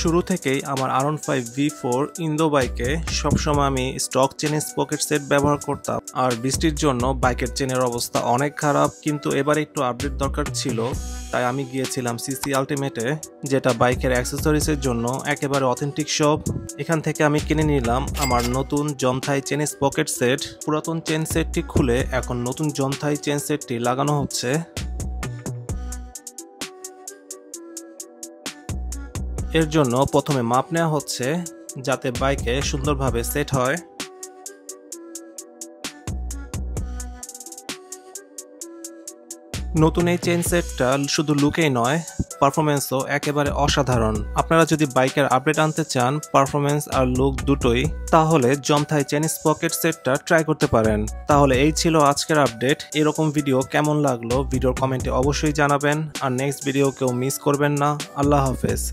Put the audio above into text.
শুরু থেকেই আমার R15 V4 ইন্দো বাইকে সবসময় আমি স্টক চেন স্পকেট সেট ব্যবহার করতাম। আর বৃষ্টির জন্য বাইকের চেনের অবস্থা অনেক খারাপ, কিন্তু এবার একটু আপডেট দরকার ছিল, তাই আমি গিয়েছিলাম সিসি আলটিমেটে, যেটা বাইকের অ্যাক্সেসরিজের জন্য একেবারে অথেন্টিক শপ। এখান থেকে আমি কিনে নিলাম আমার নতুন জন্থাই চেন স্পকেট সেট। পুরাতন চেন সেটটি খুলে এখন নতুন জন্থাই চেন সেটটি লাগানো হচ্ছে। এর জন্য প্রথমে মাপ নেওয়া হচ্ছে যাতে বাইকে সুন্দরভাবে সেট হয়। নতুন এই চেইন সেটটা শুধু লুকেই নয়, পারফরমেন্সও একেবারে অসাধারণ। আপনারা যদি বাইকের আপডেট আনতে চান, পারফরমেন্স আর লুক দুটোই, তাহলে জন্থাই চেন স্পকেট সেটটা ট্রাই করতে পারেন। তাহলে এই ছিল আজকের আপডেট। এরকম ভিডিও কেমন লাগলো ভিডিওর কমেন্টে অবশ্যই জানাবেন, আর নেক্সট ভিডিও কেউ মিস করবেন না। আল্লাহ হাফেজ।